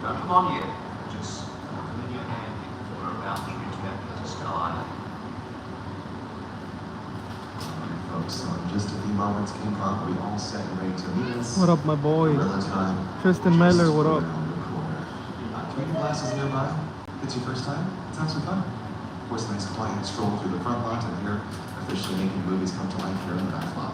Don't come on yet. Just come in your hand. We're about to return to Skull Island. Folks, so in just a few moments, King Kong will be all set and ready to meet us. What up, my boy? Gorilla time. Tristan Meller, what up? Around the corner. Reading glasses nearby. It's your first time? Let's have some fun. Of course, a nice quiet stroll through the front lot, and here, officially making movies come to life here in the back lot.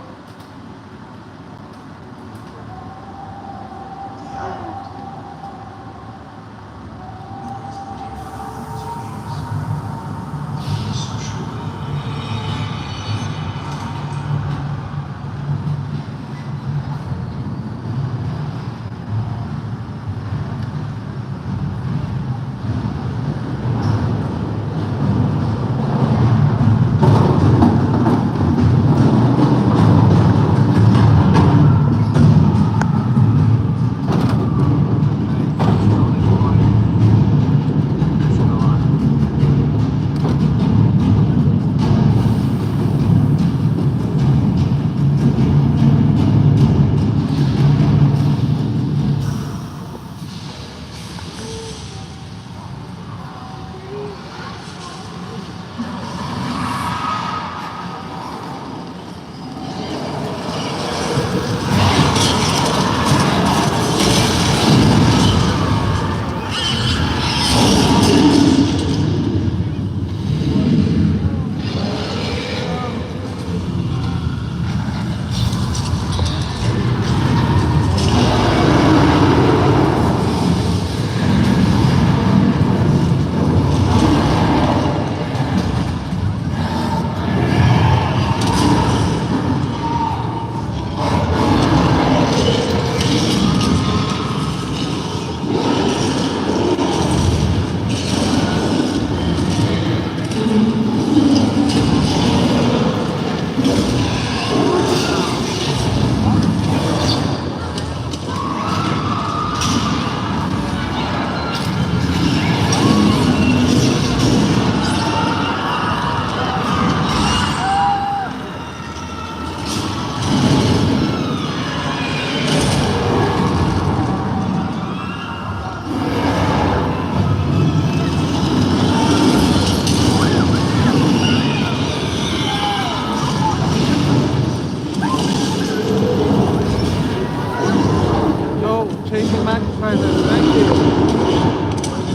Yo, Chasing Max Prizes, thank you.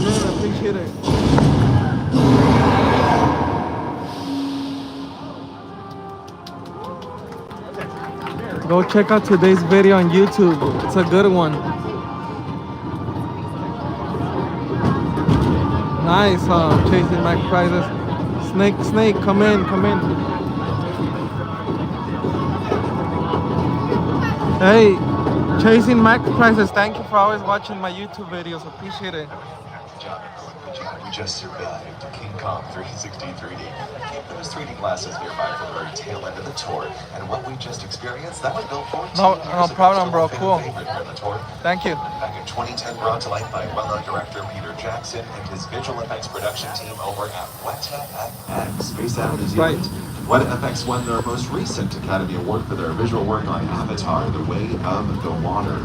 Man, appreciate it. Go check out today's video on YouTube. It's a good one. Nice, Chasing Max Prizes. Snake, come in. Hey, Chasing Max Prizes, thank you for always watching my YouTube videos. Appreciate it. John, we just survived King Kong 360 3D. Keep those 3D glasses nearby for the very tail end of the tour. And what we just experienced, that was built 14 No years ago. problem, bro. Still a Cool. fan favorite here in the tour. Thank you. Back in 2010, brought to life by well-known director Peter Jackson and his visual effects production team over at Weta FX, based out of New Zealand. Weta FX won their most recent Academy Award for their visual work on Avatar: The Way of the Water.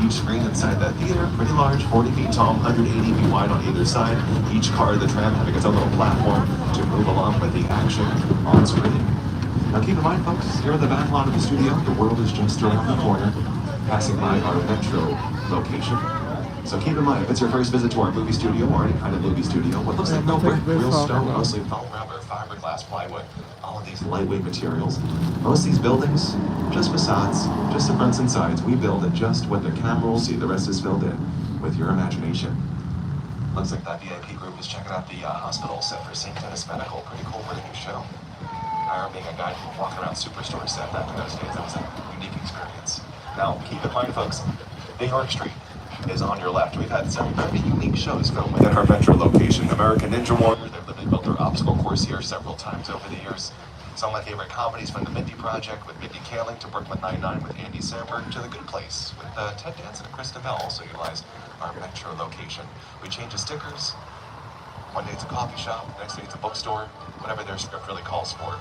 Each screen inside that theater, pretty large, 40 feet tall, 180 feet wide on either side. Each car of the tram having its own little platform to move along with the action on screen. Now keep in mind, folks, here in the back lot of the studio, the world is just around the corner, passing by our Metro location. So keep in mind, if it's your first visit to our movie studio or any kind of movie studio, what looks like no brick, real stone, mostly foam rubber, fiberglass, plywood, all of these lightweight materials. Most of these buildings, just facades, just the fronts and sides. We build it just what the camera will see. The rest is filled in with your imagination. Looks like that VIP group is checking out the hospital set for St. Denis Medical. Pretty cool for the new show. I remember being a guy walking around Superstore set back in those days. That was a unique experience. Now, keep in mind, folks, New York Street is on your left. We've had some very unique shows filmed at our Metro location. American Ninja Warrior, they've literally built their obstacle course here several times over the years. Some of my favorite comedies, from The Mindy Project with Mindy Kaling to Brooklyn Nine-Nine with Andy Samberg to The Good Place with Ted Danson and Kristen Bell also utilized our Metro location. We change the stickers. One day it's a coffee shop, next day it's a bookstore, whatever their script really calls for.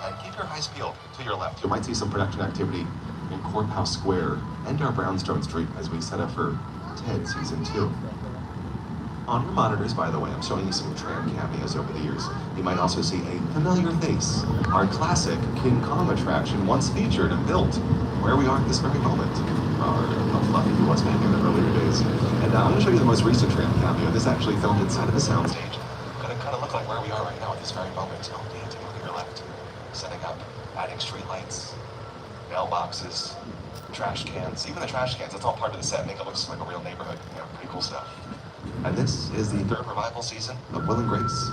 And keep your eyes peeled to your left. You might see some production activity in Courthouse Square and our Brownstone Street as we set up for Ted Season 2. On your monitors, by the way, I'm showing you some tram cameos over the years. You might also see a familiar face. Our classic King Kong attraction once featured and built where we are at this very moment. Or how fluffy he was back in the earlier days. And I'm going to show you the most recent tram cameo. This actually filmed inside of a soundstage. But it kind of look like where we are right now at this very moment. Oh, yeah, take a look at your left. Setting up, adding street lights, mailboxes, trash cans. Even the trash cans, it's all part of the set. Make it look like a real neighborhood. You know, pretty cool stuff. And this is the third revival season of Will and Grace.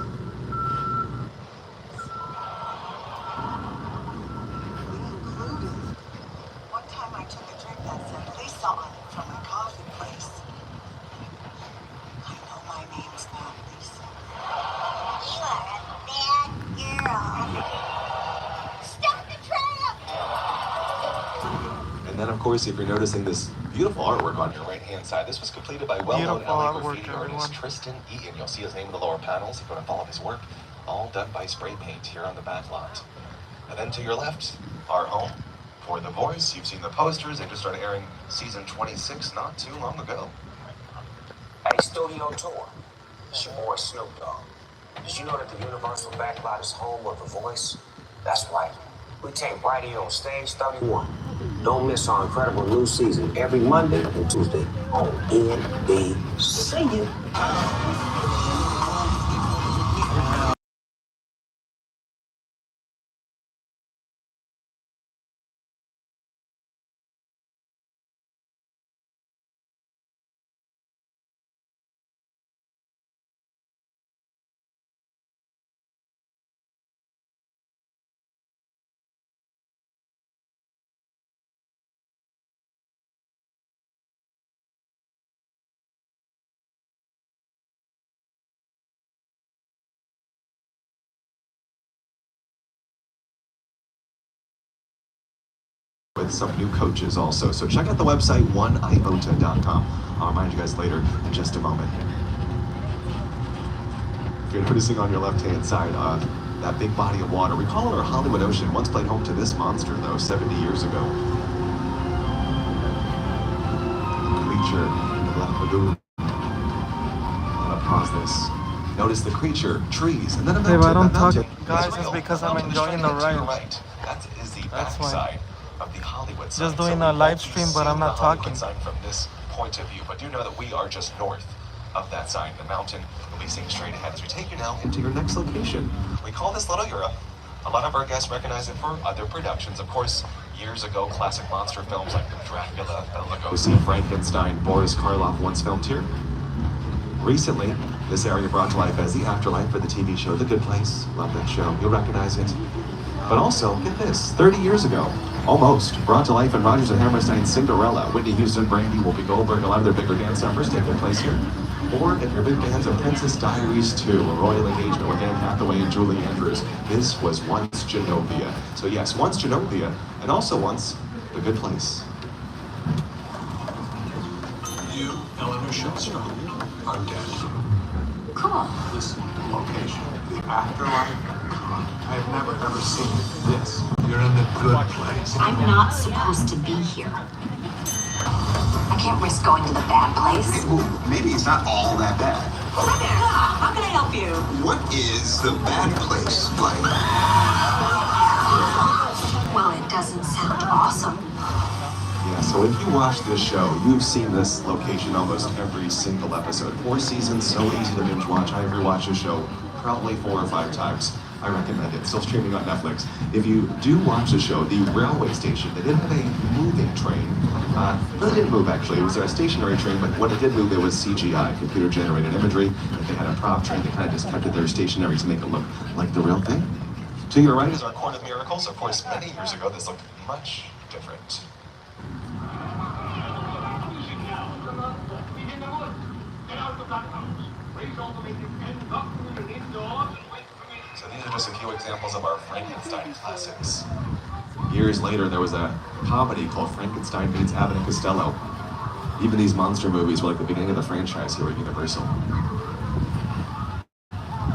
One time I took a drink that said Lisa on it from a coffee place. I know my name's not Lisa. You are a bad girl. Stop the tram! And then, of course, if you're noticing this beautiful artwork on your right-hand side, this was completed by well-known Beautiful LA artwork, graffiti artist everyone. Tristan Eaton. You'll see his name in the lower panels if you want to follow his work, all done by spray paint here on the back lot. And then to your left, our home for The Voice. You've seen the posters. They just started airing season 26 not too long ago. Hey, Studio Tour. It's your boy Snoop Dogg. Did you know that the Universal Backlot is home of The Voice? That's right. We take right here on Stage 31. Don't miss our incredible new season every Monday and Tuesday on NBC. With some new coaches also. So check out the website oneiota.com. I'll remind you guys later in just a moment. If you're noticing on your left-hand side, that big body of water, we call it our Hollywood Ocean. Once played home to this monster, though, 70 years ago. Creature in the Black Lagoon. I'm gonna pause this. Notice the creature, trees, and then a mountain. If I don't That talk, mountain guys, is it's real. because The I'm mountain is enjoying the straight to your ride. right. That is the That's back why. side of the Hollywood sign. Just doing So a we live won't stream, see but I'm the not Hollywood talking. sign from this point of view, but do know that we are just north of that sign. The mountain will be seen straight ahead as we take you now into your next location. We call this Little Europe. A lot of our guests recognize it for other productions. Of course, years ago, classic monster films like Dracula, Bela Lugosi, Frankenstein, Boris Karloff once filmed here. Recently, this area brought to life as the afterlife for the TV show The Good Place. Love that show. You'll recognize it. But also, get this, 30 years ago, almost, brought to life in Rodgers and Hammerstein's Cinderella. Whitney Houston, Brandy, Whoopi Goldberg, a lot of their bigger dance numbers taking place here. Or if you're big fans of Princess Diaries 2, a royal engagement with Anne Hathaway and Julie Andrews, this was once Genovia. So yes, once Genovia, and also once The Good Place. You, Eleanor Shellstrom, are dead. Cool. This location, the afterlife, I've never ever seen this. You're in the good place. I'm not supposed to be here. I can't risk going to the bad place. Well, maybe it's not all that bad. How can I help you? What is the bad place like? Well, it doesn't sound awesome. Yeah, so if you watch this show, you've seen this location almost every single episode. 4 seasons, so easy to binge watch. I rewatch the show probably 4 or 5 times. I recommend it. Still streaming on Netflix. If you do watch the show, the railway station, they didn't have a moving train. No, it didn't move actually. It was a stationary train, but when it did move, it was CGI, computer-generated imagery. If they had a prop train, they kind of just kept it there stationary to make it look like the real thing. To your right is our Court of Miracles. Of course, many years ago, this looked much different. So these are just a few examples of our Frankenstein classics. Years later, there was a comedy called Frankenstein Meets Abbott and Costello. Even these monster movies were like the beginning of the franchise here at Universal.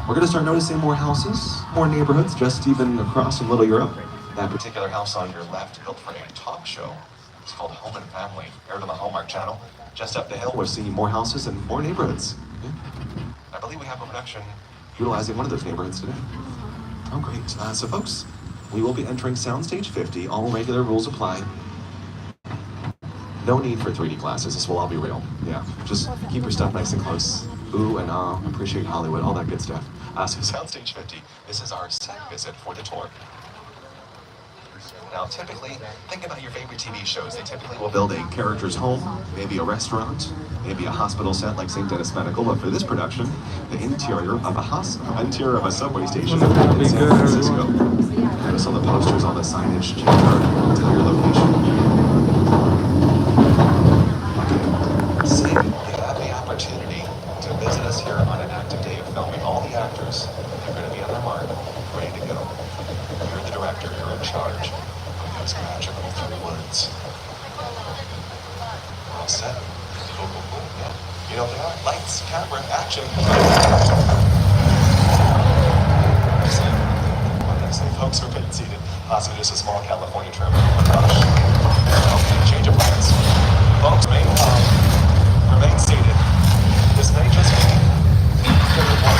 We're gonna start noticing more houses, more neighborhoods, just even across in Little Europe. That particular house on your left, built for a talk show. It's called Home and Family, aired on the Hallmark Channel. Just up the hill, we're seeing more houses and more neighborhoods. Yeah. I believe we have a production utilizing one of those neighborhoods today. Oh, great. So, folks, we will be entering Soundstage 50. All regular rules apply. No need for 3D glasses. This will all be real. Yeah. Just keep your stuff nice and close. Ooh and ah, appreciate Hollywood, all that good stuff. So, Soundstage 50. This is our set visit for the tour. Now, typically, think about your favorite TV shows. They typically will build a character's home, maybe a restaurant, maybe a hospital set like St. Dennis Medical. But for this production, the interior of a subway station in San Francisco. Notice all the posters, all the signage, change our interior location. Say you have the opportunity to visit us here on an active day of filming. All the actors are going to be on their mark, ready to go. You're the director. You're in charge. Those magical 3 words. All set. Boom, boom, boom. Yeah. You know they are. Lights, camera, action. What did I say? Folks are getting seated. Possibly just a small California trip. Okay, change of plans. Folks, remain seated. This may just be figure one.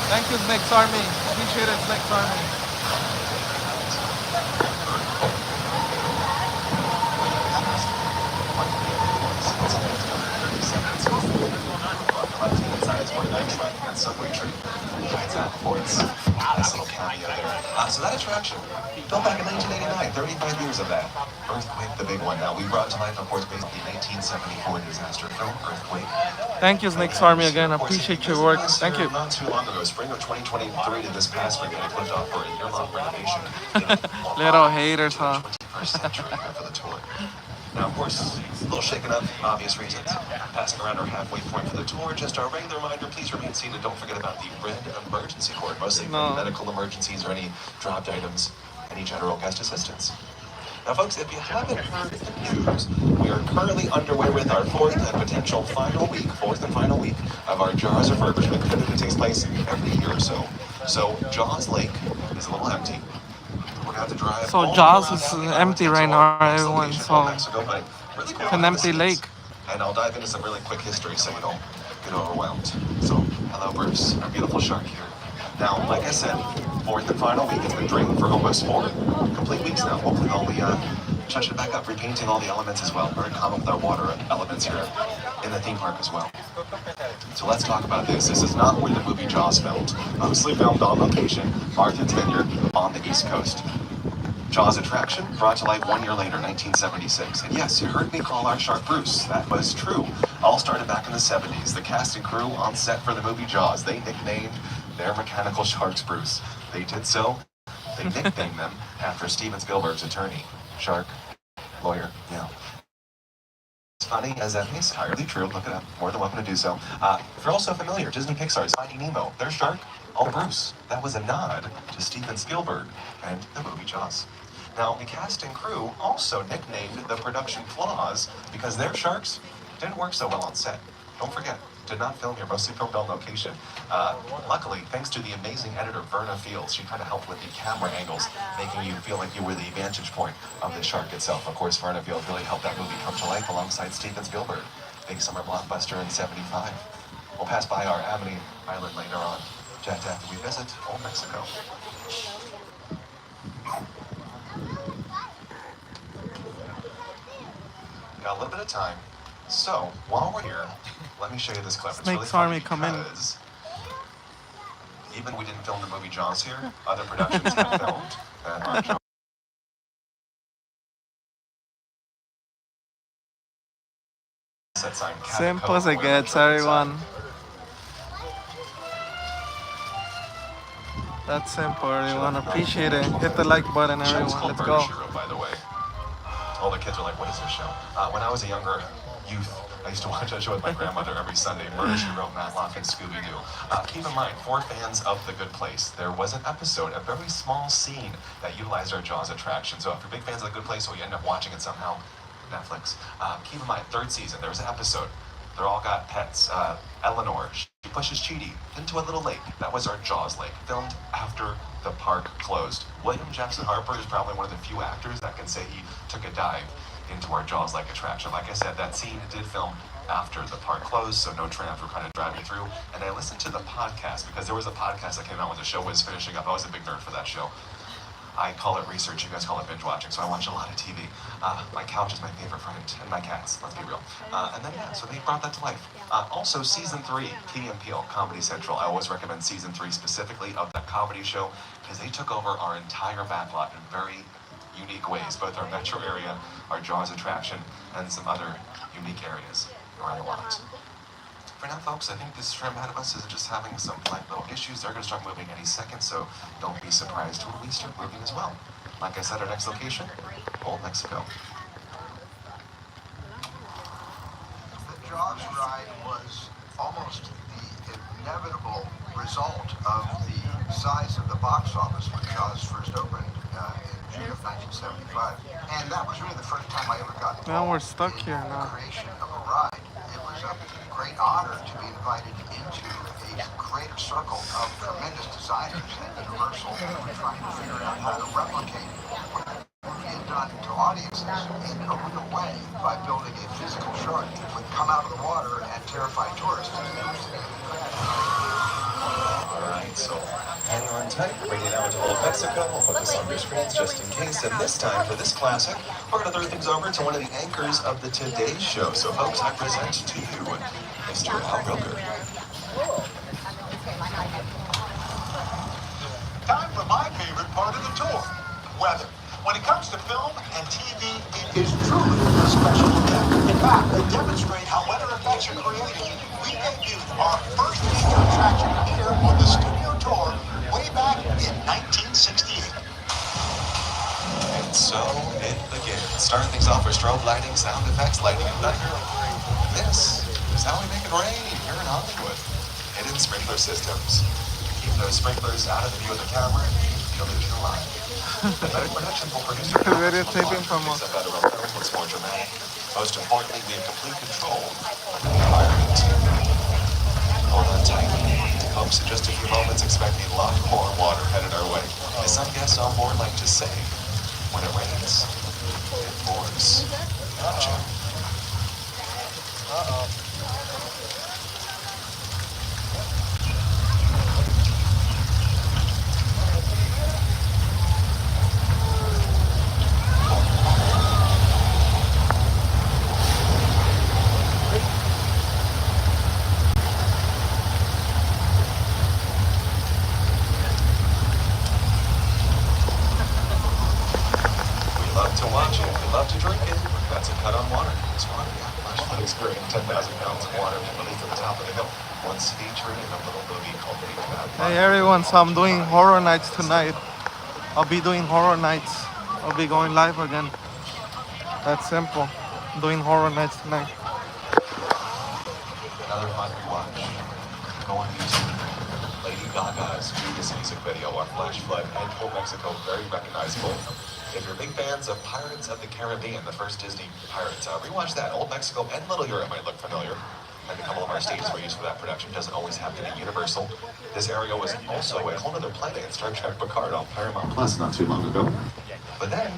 Thank you, Snakes Army. Appreciate it, Snakes Army. Subway tree. Nice little cameo there. So that attraction, built back in 1989, 35 years of that. Earthquake, the big one. Now, we brought to life, of course, based on the 1974 disaster film, Earthquake. Thank you, Snakes Army, again. Appreciate your work. Thank you. Not too long ago, spring of 2023 to this past spring, it clipped off for a year-long renovation. Little haters, huh? 21st century here for the tour. Now, of course, a little shaken up, obvious reasons. Passing around our halfway point for the tour, just our regular reminder, please remain seated. Don't forget about the red emergency cord, mostly for medical emergencies or any dropped items, any general guest assistance. Now, folks, if you haven't heard the news, we are currently underway with our fourth and final week of our Jaws refurbishment. It typically takes place every year or so. So, Jaws Lake is a little empty. So Jaws is empty right now, everyone. So it's an empty lake. And I'll dive into some really quick history so you don't get overwhelmed. So, hello Bruce, our beautiful shark here. Now, like I said, fourth and final week. It's been draining for almost 4 complete weeks now. Hopefully they'll be touching it back up, repainting all the elements as well. Very common with our water elements here in the theme park as well. So let's talk about this. This is not where the movie Jaws filmed. Mostly filmed on location, Martha's Vineyard on the East Coast. Jaws attraction brought to life 1 year later, 1976. And yes, you heard me call our shark Bruce. That was true. All started back in the 70s. The cast and crew on set for the movie Jaws, they nicknamed their mechanical sharks Bruce. They did so. They nicknamed them after Steven Spielberg's attorney. Shark, lawyer, yeah. As funny as that is, entirely true. Look it up. More than welcome to do so. If you're also familiar, Disney Pixar's Finding Nemo, their shark, oh Bruce. That was a nod to Steven Spielberg and the movie Jaws. Now, the cast and crew also nicknamed the production flaws because their sharks didn't work so well on set. Don't forget, did not film here, mostly filmed on location. Luckily, thanks to the amazing editor Verna Fields, she kind of helped with the camera angles, making you feel like you were the vantage point of the shark itself. Of course, Verna Fields really helped that movie come to life alongside Steven Spielberg. Big summer blockbuster in '75. We'll pass by our Amity Island later on, just after we visit Old Mexico. Got a little bit of time, so while we're here, let me show you this clip. It's really Snake's funny Army come in. because even we didn't film the movie Jaws here, other productions have filmed that aren't Jaws. Set sign Simple as Catacombs, it where the gets, shark is at. everyone. That's simple, everyone. Appreciate it. Hit the like button, The show is everyone. called Let's Murder, go. She Wrote, by the way. All the kids are like, what is this show? When I was a younger youth, I used to watch that show with my grandmother every Sunday. Murder, She Wrote, Matlock, and Scooby-Doo. Keep in mind, for fans of The Good Place, there was an episode, a very small scene that utilized our Jaws attraction. So if you're big fans of The Good Place or you end up watching it somehow, Netflix, keep in mind, third season, there was an episode. They're all got pets. Eleanor, she pushes Chidi into a little lake. That was our Jaws lake, filmed after the park closed. William Jackson Harper is probably one of the few actors that can say he took a dive into our Jaws lake attraction. Like I said, that scene did film after the park closed, so no trams were kind of driving through. And I listened to the podcast because there was a podcast that came out when the show was finishing up. I was a big nerd for that show. I call it research, you guys call it binge watching, so I watch a lot of TV. My couch is my favorite friend, and my cats, let's be real. And then, yeah, so they brought that to life. Also, season 3, Key and Peele, Comedy Central. I always recommend season 3 specifically of that comedy show, because they took over our entire backlot in very unique ways, both our metro area, our Jaws attraction, and some other unique areas around the world. For now, folks, I think this shrimp ahead of us is just having some light little issues. They're going to start moving any second, so don't be surprised when we start moving as well. Like I said, our next location, Old Mexico. The Jaws ride was almost the inevitable result of the size of the box office when Jaws first opened in June of 1975. And that was really the first time I ever got Now we're involved stuck in here the now. creation of a ride. It was a great honor to be invited into a creative circle of tremendous designers at Universal who were trying to figure out how to replicate what the movie had done to audiences in a real way by building a physical shark that would come out of the water and terrify tourists. Alright, so hang on tight, bring it out to Old Mexico. We'll put this on your screens just in case. And this time, for this classic, we're going to throw things over to one of the anchors of the Today Show. So, folks, I present to you Mr. Al Roker. Time for my favorite part of the tour, weather. When it comes to film and TV, it is truly a special event. In fact, to demonstrate how weather effects are created, we debuted our first major attraction here on the studio tour way back in 1968. And so it begins. Starting things off with strobe lighting, sound effects, lightning and thunder. This is how we make it rain here in Hollywood. Hidden sprinkler systems. Keep those sprinklers out of the view of the camera. You'll lose your mind. The production will produce your Videotaping from a- what's more dramatic. Most importantly, we have complete control of the environment. Hold on tight. Folks, in just a few moments, expect a lot more water headed our way. As some guests on board like to say, when it rains, it pours. Gotcha. We love to watch it. We love to drink it. That's a cut on water. It's water. Yeah, flash flood experience. 10,000 pounds of water released at the top of the hill. Once featured in a little movie called Big Bad Liar. Hey everyone, so I'm doing horror nights tonight. I'll be doing horror nights. I'll be going live again. That's simple. I'm doing horror nights tonight. Another fun rewatch. Go on YouTube. Lady Gaga's Judas music video on Flash Flood and Old Mexico, very recognizable. If you're big fans of Pirates of the Caribbean, the first Disney Pirates, rewatch that. Old Mexico and Little Europe might look familiar. and a couple of our stages were used for that production. Doesn't always have to be Universal. This area was also a whole other planet in Star Trek Picard on Paramount Plus not too long ago. But then,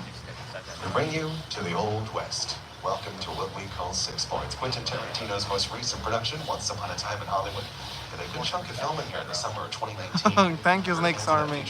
we bring you to the Old West. Welcome to what we call 6 Points, Quentin Tarantino's most recent production, Once Upon a Time in Hollywood. Did a good chunk of filming here in the summer of 2019. Thank you, Snake's Army.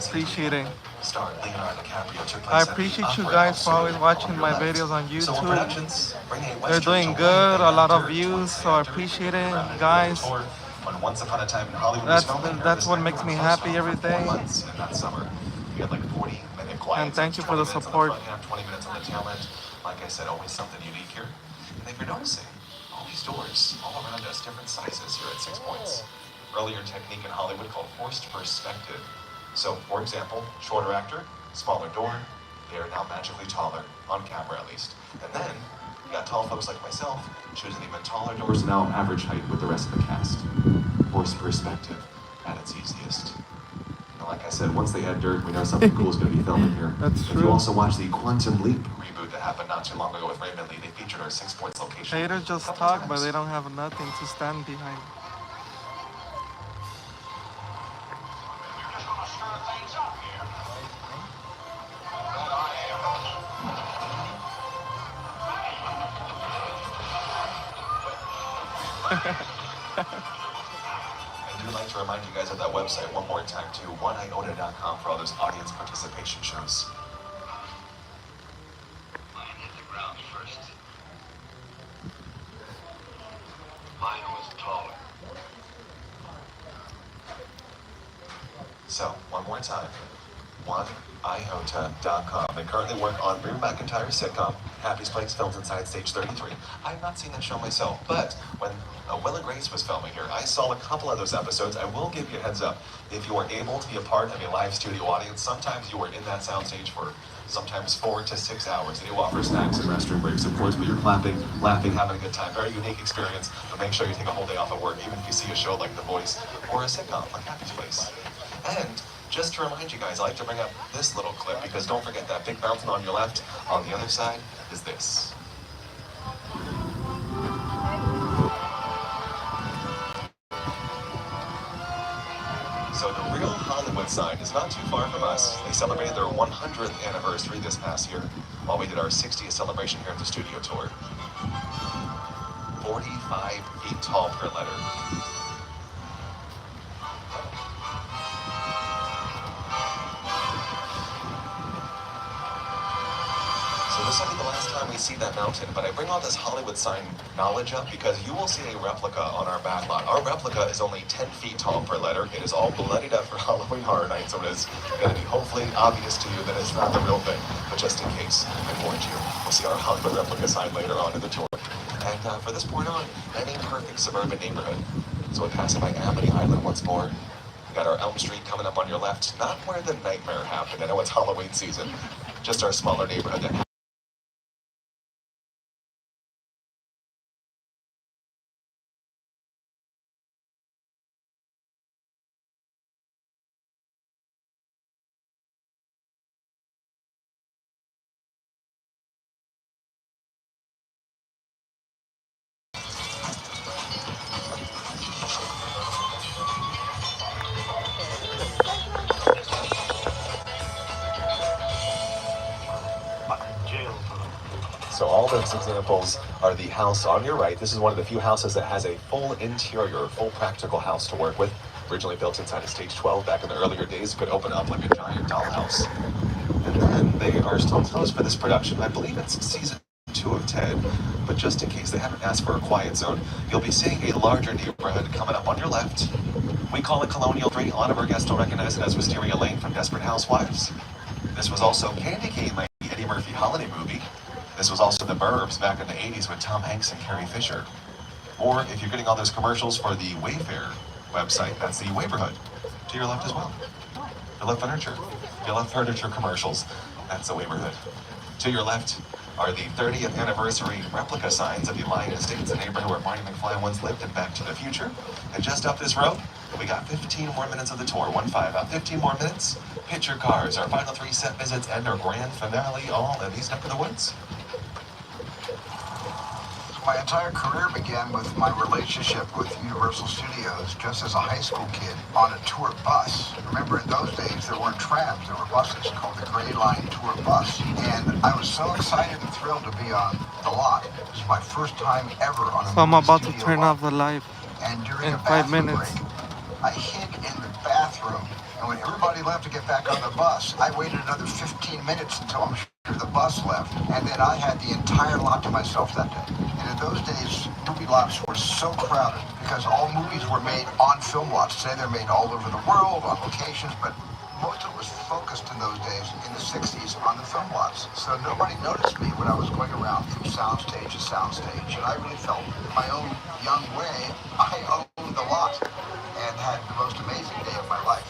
Appreciate it. Starred Leonardo DiCaprio. Took I place at the appreciate you Opera guys House for always on watching your my left. videos on So when YouTube. productions bring a They're Western doing to good, life, a lot of actor, views, so I appreciate it, rounded guys. the tour. When Once Upon a Time in Hollywood was filming, That's this what actor makes me was happy also every for 4 day. months in that summer. We had like 40-minute quiet. And thank you for the 20 minutes on support. front half, 20 minutes on the tail end. Like I said, always something unique here. And if you're noticing, all these doors all around us, different sizes here at 6 Points. Earlier technique in Hollywood called forced perspective. So, for example, shorter actor, smaller door, they are now magically taller, on camera at least. And then, you got tall folks like myself, choosing even taller doors, now average height with the rest of the cast. Forced perspective at its easiest. And like I said, once they add dirt, we know something cool is going to be filmed here. That's If true. you also watch the Quantum Leap reboot that happened not too long ago with Raymond Lee, they featured our 6 Points location. Haters just a couple talk, times. but they don't have nothing to stand behind. I do like to remind you guys of that website one more time too, oneiota.com for all those audience participation shows. Mine hit the ground first. Mine was taller. So, one more time, oneiota.com. They currently work on Reba McEntire's sitcom, Happy's Place, filmed inside Stage 33. I have not seen that show myself, but when Will and Grace was filming here, I saw a couple of those episodes. I will give you a heads up. If you are able to be a part of a live studio audience, sometimes you are in that soundstage for sometimes 4 to 6 hours. They do offer snacks and restroom breaks, of course, but you're clapping, laughing, having a good time. Very unique experience, but make sure you take a whole day off of work, even if you see a show like The Voice or a sitcom like Happy's Place. And just to remind you guys, I like to bring up this little clip because don't forget that big mountain on your left. On the other side is this. So the real Hollywood sign is not too far from us. They celebrated their 100th anniversary this past year, while we did our 60th celebration here at the studio tour. 45 feet tall per letter. So this will be the last time we see that mountain, but I bring all this Hollywood sign knowledge up because you will see a replica on our back lot. Our replica is only 10 feet tall per letter. It is all bloodied up for Halloween Horror Nights, so it is going to be hopefully obvious to you that it's not the real thing. But just in case, I warned you. We'll see our Hollywood replica sign later on in the tour. And from this point on, any perfect suburban neighborhood. So we're passing by Amity Island once more. We got our Elm Street coming up on your left. Not where the nightmare happened. I know it's Halloween season. Just our smaller neighborhood that So all those examples are the house on your right. This is one of the few houses that has a full interior, full practical house to work with. Originally built inside of Stage 12 back in the earlier days, could open up like a giant dollhouse. And then they are still closed for this production. I believe it's season 2 of Ted, but just in case they haven't asked for a quiet zone, you'll be seeing a larger neighborhood coming up on your left. We call it Colonial 3. A lot of our guests will recognize it as Wisteria Lane from Desperate Housewives. This was also Candy Cane Lane, the Eddie Murphy holiday movie. This was also The Burbs back in the 80s with Tom Hanks and Carrie Fisher. Or if you're getting all those commercials for the Wayfair website, that's the Wayborhood. To your left as well. You love furniture. You love furniture commercials. That's the Wayborhood. To your left are the 30th anniversary replica signs of the Lion Estates, a neighborhood where Marty McFly once lived in Back to the Future. And just up this road, we got 15 more minutes of the tour. 15 more minutes. Picture cars, our final 3 set visits, and our grand finale all in these neck of the woods. My entire career began with my relationship with Universal Studios just as a high school kid on a tour bus. Remember, in those days, there weren't trams, there were buses called the Gray Line Tour Bus. And I was so excited and thrilled to be on the lot. It was my first time ever on a So I'm movie about to studio turn lot. off the live And during in a 5 bathroom minutes. break, I hid in the bathroom. And when everybody left to get back on the bus, I waited another 15 minutes until I'm sure the bus left. And then I had the entire lot to myself that day. And in those days, movie lots were so crowded because all movies were made on film lots. Today they're made all over the world, on locations, but most of it was focused in those days, in the 60s, on the film lots. So nobody noticed me when I was going around from soundstage to soundstage. And I really felt, in my own young way, I owned the lot and had the most amazing day of my life.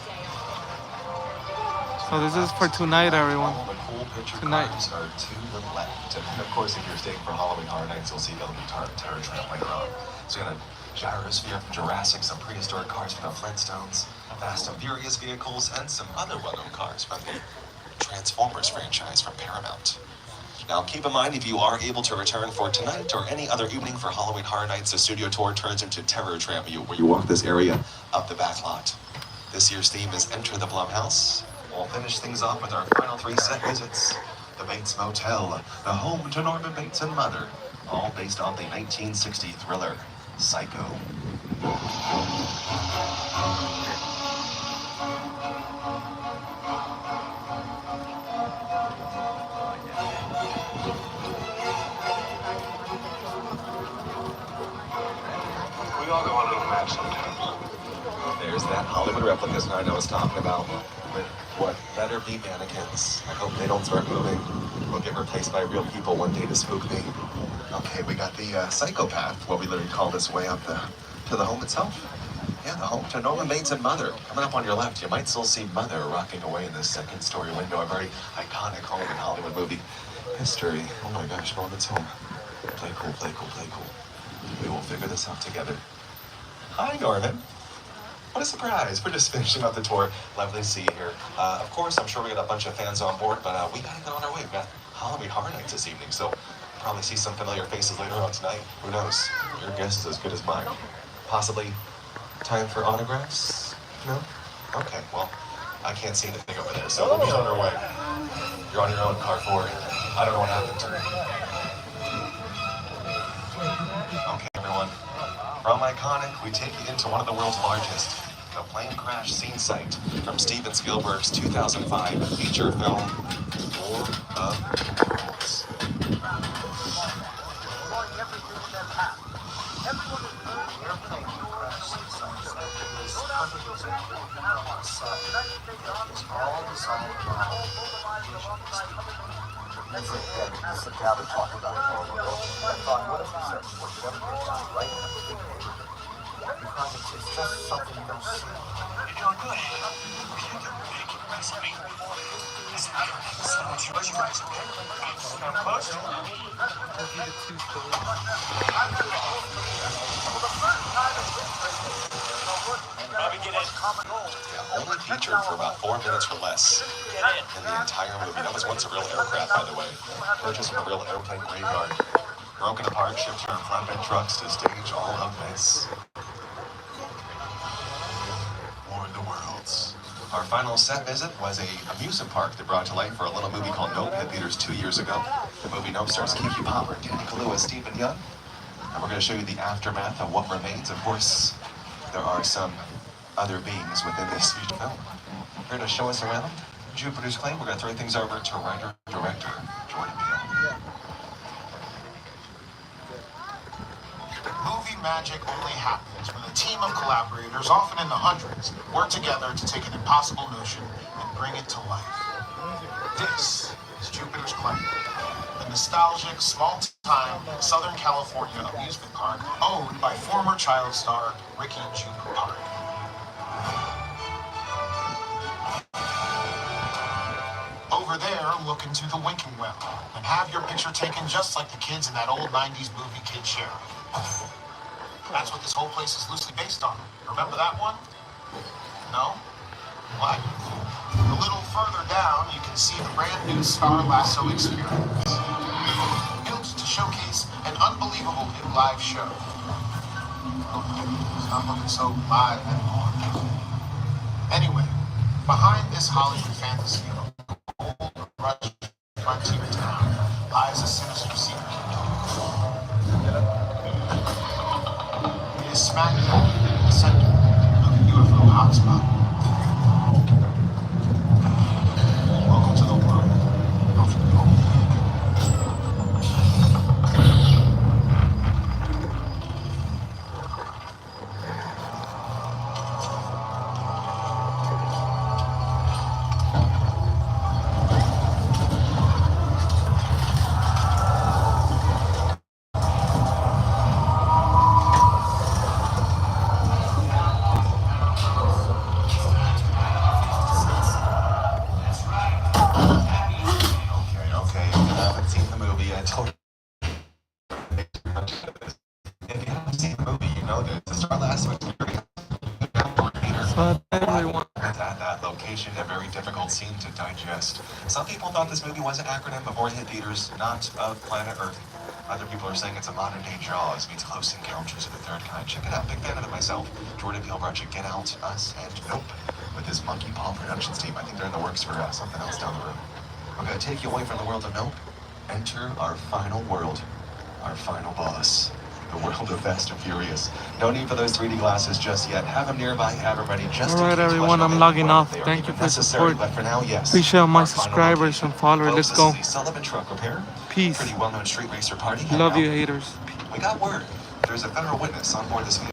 So this is for tonight, everyone. All the cool picture Tonight. cars are to the left. And of course, if you're staying for Halloween Horror Nights, you'll see Building Terror Tramp later on. So you got a gyrosphere from Jurassic, some prehistoric cars from the Flintstones, Fast and Furious vehicles, and some other well-known cars from the Transformers franchise from Paramount. Now, keep in mind, if you are able to return for tonight or any other evening for Halloween Horror Nights, the studio tour turns into Terror Tramp, where you walk this area up the back lot. This year's theme is Enter the Blumhouse. We'll finish things off with our final 3 set visits. The Bates Motel, the home to Norman Bates and Mother, all based on the 1960 thriller, Psycho. We all go a little mad sometimes. There's that Hollywood replica sign I was talking about. With what better be mannequins. I hope they don't start moving. We'll get replaced by real people one day to spook me. Okay, we got the psychopath, what we literally call this way up to the home itself. Yeah, the home to Norman Bates and Mother. Coming up on your left, you might still see Mother rocking away in this second-story window. A very iconic home in Hollywood movie history. Oh my gosh, Norman's home. Play cool, play cool, play cool. We will figure this out together. Hi, Norman. What a surprise. We're just finishing up the tour. Lovely to see you here. Of course, I'm sure we got a bunch of fans on board, but we gotta get on our way. We've got Halloween Horror Nights this evening, so probably see some familiar faces later on tonight. Who knows? Your guess is as good as mine. Possibly time for autographs? No? Okay, well, I can't see anything over there, so we'll be on our way. You're on your own, car 4. I don't know what happened to me. Okay, everyone. From Iconic, we take you into one of the world's largest, the plane crash scene site from Steven Spielberg's 2005 feature film, War of the Worlds. Sit down and talk about it. I thought, what if we said, well, you never get down right in the beginning? Because it's just something you don't see. You're doing good. We can't get back in recipe. Listen, I don't think so much about you guys, okay? I'm close to Only featured for about 4 minutes or less in the entire movie. That was once a real aircraft, by the way. Purchased from a real airplane graveyard. Broken apart, shipped here on flatbed trucks to stage all of this. War of the Worlds. Our final set visit was a amusement park that brought to life for a little movie called Nope at theaters 2 years ago. The movie Nope stars Keke Palmer, Danny Kaluuya, Stephen Young. And we're going to show you the aftermath of what remains. Of course, there are some other beings within this feature film. Here to show us around, Jupiter's Claim, we're going to throw things over to writer-director Jordan Peele. Movie magic only happens when a team of collaborators, often in the hundreds, work together to take an impossible notion and bring it to life. This is Jupiter's Claim, the nostalgic, small-time Southern California amusement park owned by former child star Ricky Jupe Park. Over there, look into the Winking Well and have your picture taken just like the kids in that old 90s movie Kid Sheriff. That's what this whole place is loosely based on. Remember that one? No? What? A little further down, you can see the brand new Star Lasso experience. Built to showcase an unbelievable unbelievable new live show. It's not looking so live anymore. Anyway, behind this Hollywood fantasy of a gold rush frontier town lies a sinister secret. It is smack dab in the center of the UFO hotspot. Welcome to the world of Nope. Okay, if you haven't seen the movie, I told you. If you haven't seen the movie, you know this. This is our last week's So everyone. At that location, a very difficult scene to digest. Some people thought this movie was an acronym before it hit theaters, not of Planet Earth. Other people are saying it's a modern-day Jaws meets Close Encounters of the Third Kind. Check it out. Big fan of it myself. Jordan Peele brought you Get Out, Us, and Nope with his Monkey Paw Productions team. I think they're in the works for something else down the road. I'm going to take you away from the world of Nope. Enter our final world, our final boss, the world of Fast and Furious. No need for those 3D glasses just yet. Have them nearby, have them ready just in Alright case. everyone, I'm logging off. Thank you for your support. But for now, yes. Appreciate all my our final subscribers location. and followers. Folks, Let's go. This is the Sullivan Truck Repair. Peace. Pretty well-known street racer party. Love Now, you haters. we got word. There's a federal witness on board this vehicle.